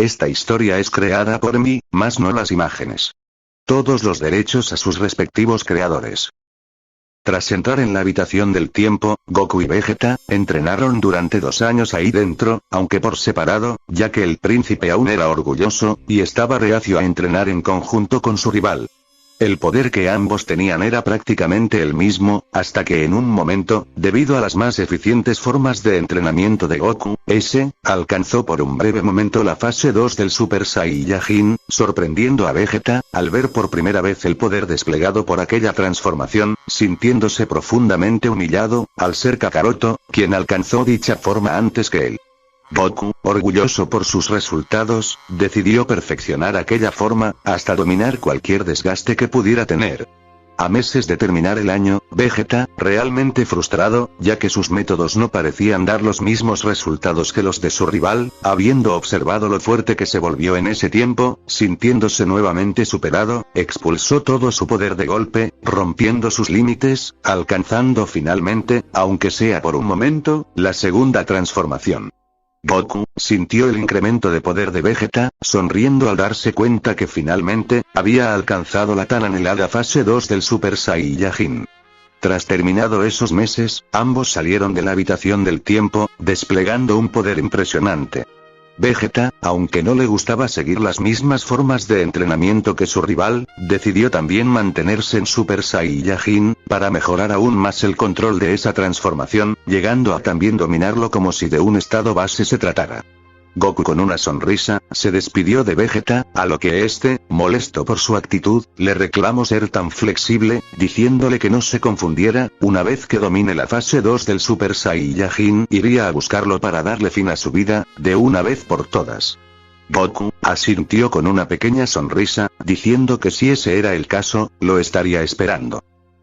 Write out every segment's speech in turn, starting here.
Esta historia es creada por mí, más no las imágenes. Todos los derechos a sus respectivos creadores. Tras entrar en la habitación del tiempo, Goku y Vegeta entrenaron durante 2 años ahí dentro, aunque por separado, ya que el príncipe aún era orgulloso, y estaba reacio a entrenar en conjunto con su rival. El poder que ambos tenían era prácticamente el mismo, hasta que en un momento, debido a las más eficientes formas de entrenamiento de Goku, alcanzó por un breve momento la fase 2 del Super Saiyajin, sorprendiendo a Vegeta, al ver por primera vez el poder desplegado por aquella transformación, sintiéndose profundamente humillado, al ser Kakaroto, quien alcanzó dicha forma antes que él. Goku, orgulloso por sus resultados, decidió perfeccionar aquella forma, hasta dominar cualquier desgaste que pudiera tener. A meses de terminar el año, Vegeta, realmente frustrado, ya que sus métodos no parecían dar los mismos resultados que los de su rival, habiendo observado lo fuerte que se volvió en ese tiempo, sintiéndose nuevamente superado, expulsó todo su poder de golpe, rompiendo sus límites, alcanzando finalmente, aunque sea por un momento, la segunda transformación. Goku sintió el incremento de poder de Vegeta, sonriendo al darse cuenta que finalmente, había alcanzado la tan anhelada fase 2 del Super Saiyajin. Tras terminado esos meses, ambos salieron de la habitación del tiempo, desplegando un poder impresionante. Vegeta, aunque no le gustaba seguir las mismas formas de entrenamiento que su rival, decidió también mantenerse en Super Saiyajin, para mejorar aún más el control de esa transformación, llegando a también dominarlo como si de un estado base se tratara. Goku con una sonrisa, se despidió de Vegeta, a lo que molesto por su actitud, le reclamó ser tan flexible, diciéndole que no se confundiera, una vez que domine la fase 2 del Super Saiyajin, iría a buscarlo para darle fin a su vida, de una vez por todas. Goku asintió con una pequeña sonrisa, diciendo que si ese era el caso, lo estaría esperando.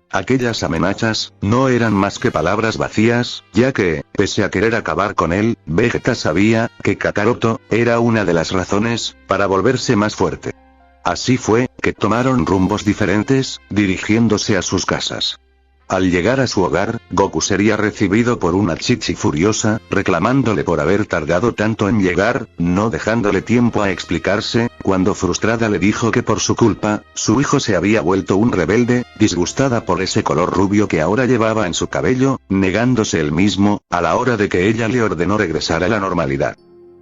Aquellas amenazas, no eran más que palabras vacías, ya que, pese a querer acabar con él, Vegeta sabía, que Kakaroto, era una de las razones, para volverse más fuerte. Así fue, que tomaron rumbos diferentes, dirigiéndose a sus casas. Al llegar a su hogar, Goku sería recibido por una Chichi furiosa, reclamándole por haber tardado tanto en llegar, no dejándole tiempo a explicarse, cuando frustrada le dijo que por su culpa, su hijo se había vuelto un rebelde, disgustada por ese color rubio que ahora llevaba en su cabello, negándose él mismo, a la hora de que ella le ordenó regresar a la normalidad.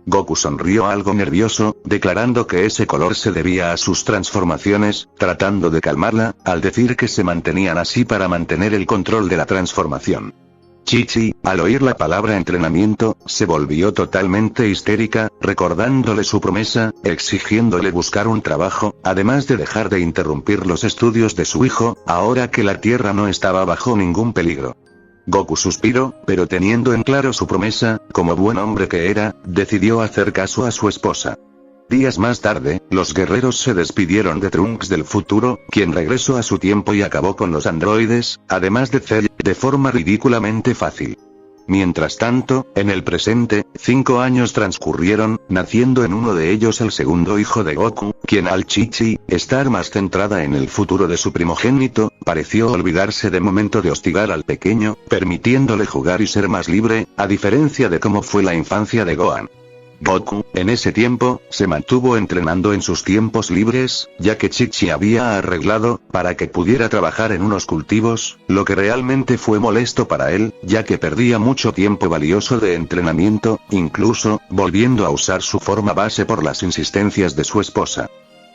Goku sonrió algo nervioso, declarando que ese color se debía a sus transformaciones, tratando de calmarla, al decir que se mantenían así para mantener el control de la transformación. Chichi, al oír la palabra entrenamiento, se volvió totalmente histérica, recordándole su promesa, exigiéndole buscar un trabajo, además de dejar de interrumpir los estudios de su hijo, ahora que la Tierra no estaba bajo ningún peligro. Goku suspiró, pero teniendo en claro su promesa, como buen hombre que era, decidió hacer caso a su esposa. Días más tarde, los guerreros se despidieron de Trunks del futuro, quien regresó a su tiempo y acabó con los androides, además de Cell, de forma ridículamente fácil. Mientras tanto, en el presente, 5 años transcurrieron, naciendo en uno de ellos el segundo hijo de Goku, quien al Chichi, estar más centrada en el futuro de su primogénito, pareció olvidarse de momento de hostigar al pequeño, permitiéndole jugar y ser más libre, a diferencia de cómo fue la infancia de Gohan. Goku, en ese tiempo, se mantuvo entrenando en sus tiempos libres, ya que Chichi había arreglado, para que pudiera trabajar en unos cultivos, lo que realmente fue molesto para él, ya que perdía mucho tiempo valioso de entrenamiento, incluso, volviendo a usar su forma base por las insistencias de su esposa.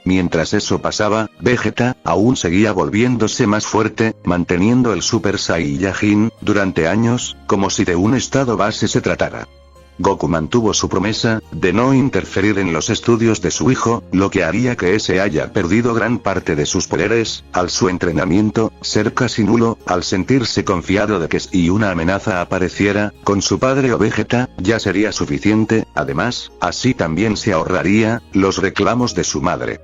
Mientras eso pasaba, Vegeta, aún seguía volviéndose más fuerte, manteniendo el Super Saiyajin, durante años, como si de un estado base se tratara. Goku mantuvo su promesa, de no interferir en los estudios de su hijo, lo que haría que ese haya perdido gran parte de sus poderes, al su entrenamiento, ser casi nulo, al sentirse confiado de que si una amenaza apareciera, con su padre o Vegeta, ya sería suficiente, además, así también se ahorraría, los reclamos de su madre.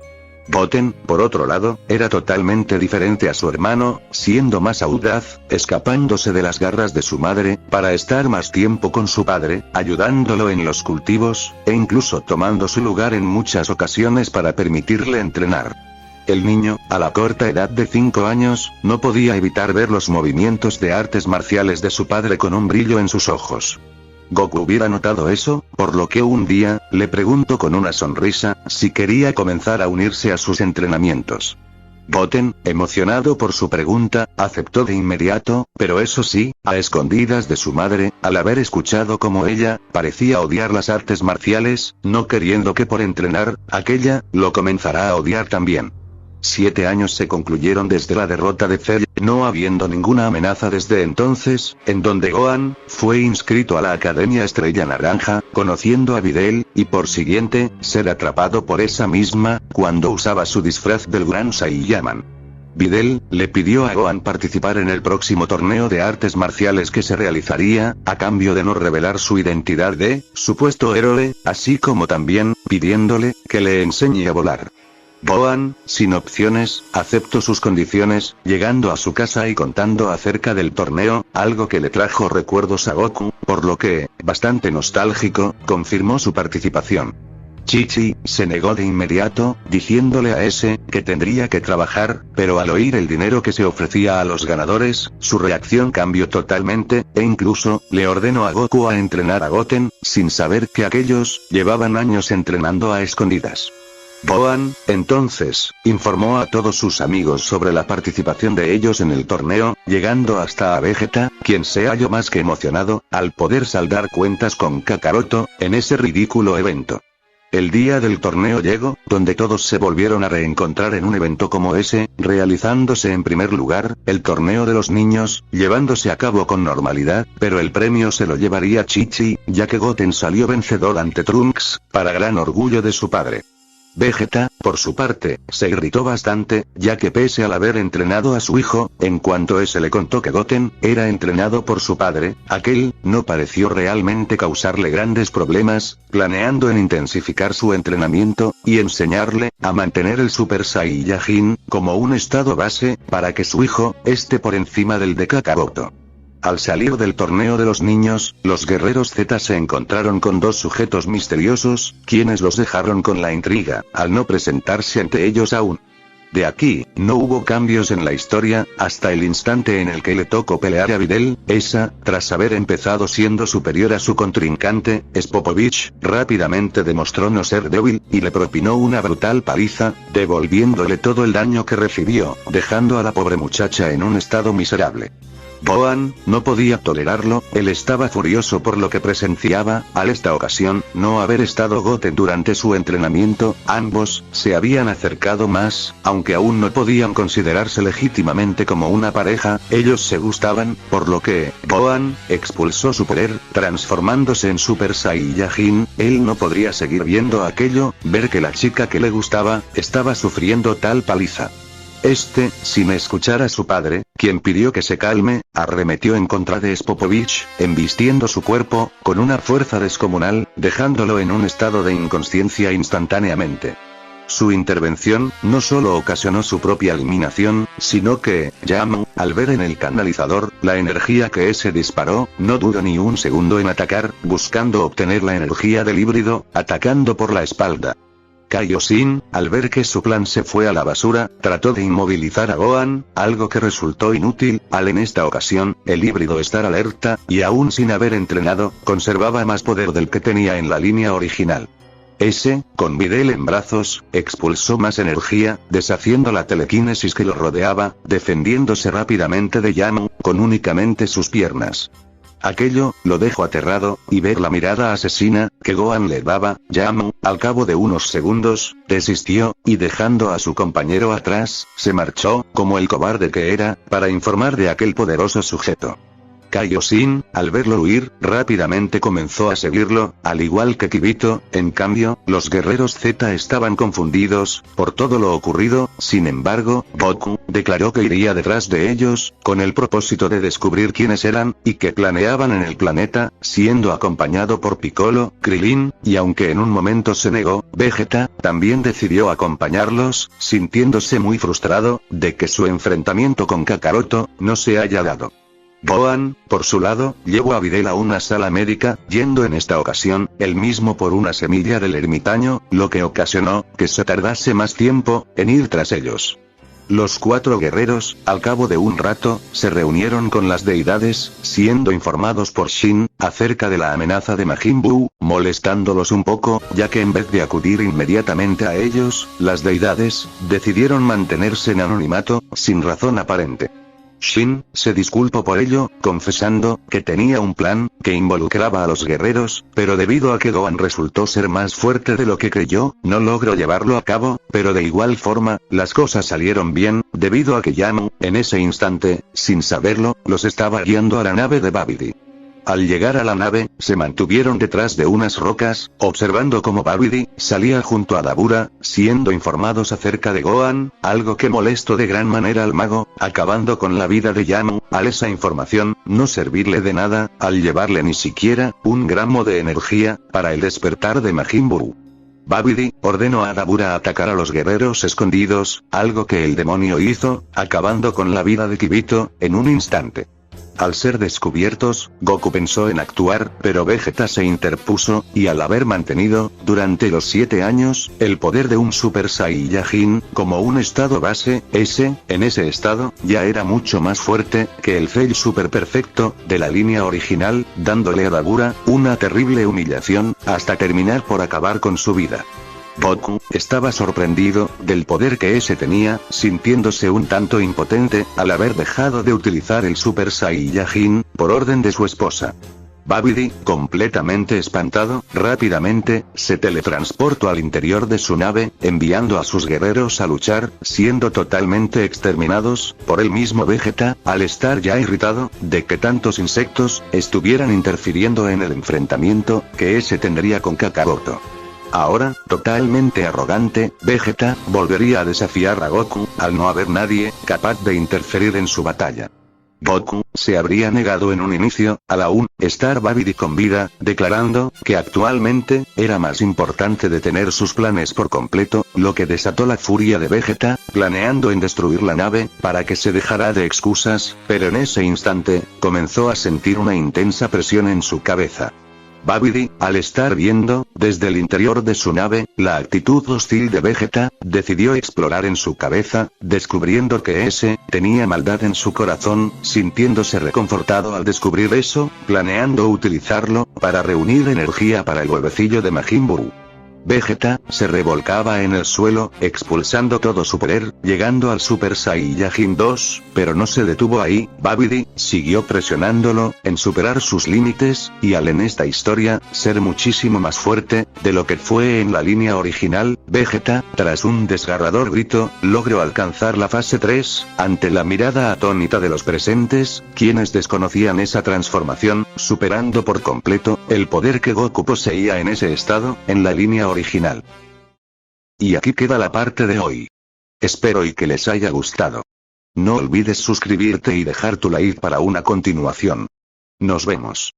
Goten, por otro lado, era totalmente diferente a su hermano, siendo más audaz, escapándose de las garras de su madre, para estar más tiempo con su padre, ayudándolo en los cultivos, e incluso tomando su lugar en muchas ocasiones para permitirle entrenar. El niño, a la corta edad de 5 años, no podía evitar ver los movimientos de artes marciales de su padre con un brillo en sus ojos. Goku hubiera notado eso, por lo que un día, le preguntó con una sonrisa, si quería comenzar a unirse a sus entrenamientos. Goten, emocionado por su pregunta, aceptó de inmediato, pero eso sí, a escondidas de su madre, al haber escuchado cómo ella parecía odiar las artes marciales, no queriendo que por entrenar, aquella, lo comenzará a odiar también. 7 años se concluyeron desde la derrota de Cell, no habiendo ninguna amenaza desde entonces, en donde Gohan fue inscrito a la Academia Estrella Naranja, conociendo a Videl, y por siguiente, ser atrapado por esa misma, cuando usaba su disfraz del Gran Saiyaman. Videl le pidió a Gohan participar en el próximo torneo de artes marciales que se realizaría, a cambio de no revelar su identidad de supuesto héroe, así como también pidiéndole que le enseñe a volar. Gohan, sin opciones, aceptó sus condiciones, llegando a su casa y contando acerca del torneo, algo que le trajo recuerdos a Goku, por lo que, bastante nostálgico, confirmó su participación. Chi-Chi se negó de inmediato, diciéndole a ese que tendría que trabajar, pero al oír el dinero que se ofrecía a los ganadores, su reacción cambió totalmente, e incluso, le ordenó a Goku a entrenar a Goten, sin saber que aquellos llevaban años entrenando a escondidas. Gohan, entonces, informó a todos sus amigos sobre la participación de ellos en el torneo, llegando hasta a Vegeta, quien se halló más que emocionado, al poder saldar cuentas con Kakaroto, en ese ridículo evento. El día del torneo llegó, donde todos se volvieron a reencontrar en un evento como ese, realizándose en primer lugar, el torneo de los niños, llevándose a cabo con normalidad, pero el premio se lo llevaría Chi-Chi, ya que Goten salió vencedor ante Trunks, para gran orgullo de su padre. Vegeta, por su parte, se irritó bastante, ya que pese al haber entrenado a su hijo, en cuanto ese le contó que Goten era entrenado por su padre, aquel no pareció realmente causarle grandes problemas, planeando en intensificar su entrenamiento, y enseñarle a mantener el Super Saiyajin como un estado base, para que su hijo esté por encima del de Kakaroto. Al salir del torneo de los niños, los guerreros Z se encontraron con dos sujetos misteriosos, quienes los dejaron con la intriga, al no presentarse ante ellos aún. De aquí, no hubo cambios en la historia, hasta el instante en el que le tocó pelear a Videl, esa, tras haber empezado siendo superior a su contrincante, Spopovich, rápidamente demostró no ser débil, y le propinó una brutal paliza, devolviéndole todo el daño que recibió, dejando a la pobre muchacha en un estado miserable. Gohan no podía tolerarlo, él estaba furioso por lo que presenciaba, al esta ocasión, no haber estado Goten durante su entrenamiento, ambos se habían acercado más, aunque aún no podían considerarse legítimamente como una pareja, ellos se gustaban, por lo que, Gohan expulsó su poder, transformándose en Super Saiyajin, él no podría seguir viendo aquello, ver que la chica que le gustaba, estaba sufriendo tal paliza. Sin escuchar a su padre, quien pidió que se calme, arremetió en contra de Spopovich, embistiendo su cuerpo, con una fuerza descomunal, dejándolo en un estado de inconsciencia instantáneamente. Su intervención, no solo ocasionó su propia eliminación, sino que, Yamu, al ver en el canalizador, la energía que ese disparó, no dudó ni un segundo en atacar, buscando obtener la energía del híbrido, atacando por la espalda. Kaioshin, al ver que su plan se fue a la basura, trató de inmovilizar a Gohan, algo que resultó inútil, al en esta ocasión, el híbrido estar alerta, y aún sin haber entrenado, conservaba más poder del que tenía en la línea original. Con Videl en brazos, expulsó más energía, deshaciendo la telequinesis que lo rodeaba, defendiéndose rápidamente de Yamu, con únicamente sus piernas. Aquello, lo dejó aterrado, y ver la mirada asesina, que Gohan le daba, Yamu, al cabo de unos segundos, desistió, y dejando a su compañero atrás, se marchó, como el cobarde que era, para informar de aquel poderoso sujeto. Kaioshin, al verlo huir, rápidamente comenzó a seguirlo, al igual que Kibito, en cambio, los guerreros Z estaban confundidos, por todo lo ocurrido, sin embargo, Goku, declaró que iría detrás de ellos, con el propósito de descubrir quiénes eran, y que planeaban en el planeta, siendo acompañado por Piccolo, Krillin, y aunque en un momento se negó, Vegeta, también decidió acompañarlos, sintiéndose muy frustrado, de que su enfrentamiento con Kakaroto, no se haya dado. Gohan, por su lado, llevó a Videl a una sala médica, yendo en esta ocasión, él mismo por una semilla del ermitaño, lo que ocasionó, que se tardase más tiempo, en ir tras ellos. Los 4 guerreros, al cabo de un rato, se reunieron con las deidades, siendo informados por Shin, acerca de la amenaza de Majin Buu, molestándolos un poco, ya que en vez de acudir inmediatamente a ellos, las deidades, decidieron mantenerse en anonimato, sin razón aparente. Shin se disculpó por ello, confesando que tenía un plan que involucraba a los guerreros, pero debido a que Gohan resultó ser más fuerte de lo que creyó, no logró llevarlo a cabo, pero de igual forma, las cosas salieron bien, debido a que Yamu, en ese instante, sin saberlo, los estaba guiando a la nave de Babidi. Al llegar a la nave, se mantuvieron detrás de unas rocas, observando cómo Babidi salía junto a Dabura, siendo informados acerca de Gohan, algo que molestó de gran manera al mago, acabando con la vida de Yamu, al esa información no servirle de nada, al llevarle ni siquiera un gramo de energía para el despertar de Majin Buu. Babidi ordenó a Dabura atacar a los guerreros escondidos, algo que el demonio hizo, acabando con la vida de Kibito en un instante. Al ser descubiertos, Goku pensó en actuar, pero Vegeta se interpuso, y al haber mantenido, durante los 7 años, el poder de un Super Saiyajin, como un estado base, en ese estado, ya era mucho más fuerte, que el Cell Super Perfecto, de la línea original, dándole a Dabura, una terrible humillación, hasta terminar por acabar con su vida. Goku estaba sorprendido del poder que ese tenía, sintiéndose un tanto impotente, al haber dejado de utilizar el Super Saiyajin, por orden de su esposa. Babidi, completamente espantado, rápidamente, se teletransportó al interior de su nave, enviando a sus guerreros a luchar, siendo totalmente exterminados, por el mismo Vegeta, al estar ya irritado, de que tantos insectos, estuvieran interfiriendo en el enfrentamiento, que ese tendría con Kakaroto. Ahora, totalmente arrogante, Vegeta volvería a desafiar a Goku, al no haber nadie capaz de interferir en su batalla. Goku se habría negado en un inicio, al aún estar Babidi con vida, declarando que actualmente era más importante detener sus planes por completo, lo que desató la furia de Vegeta, planeando en destruir la nave, para que se dejara de excusas, pero en ese instante, comenzó a sentir una intensa presión en su cabeza. Babidi, al estar viendo, desde el interior de su nave, la actitud hostil de Vegeta, decidió explorar en su cabeza, descubriendo que ese tenía maldad en su corazón, sintiéndose reconfortado al descubrir eso, planeando utilizarlo, para reunir energía para el huevecillo de Majin Buu. Vegeta se revolcaba en el suelo, expulsando todo su poder, llegando al Super Saiyajin 2, pero no se detuvo ahí. Babidi siguió presionándolo en superar sus límites, y al en esta historia ser muchísimo más fuerte de lo que fue en la línea original. Vegeta, tras un desgarrador grito, logró alcanzar la fase 3, ante la mirada atónita de los presentes, quienes desconocían esa transformación, superando por completo el poder que Goku poseía en ese estado, en la línea original. Y aquí queda la parte de hoy. Espero y que les haya gustado. No olvides suscribirte y dejar tu like para una continuación. Nos vemos.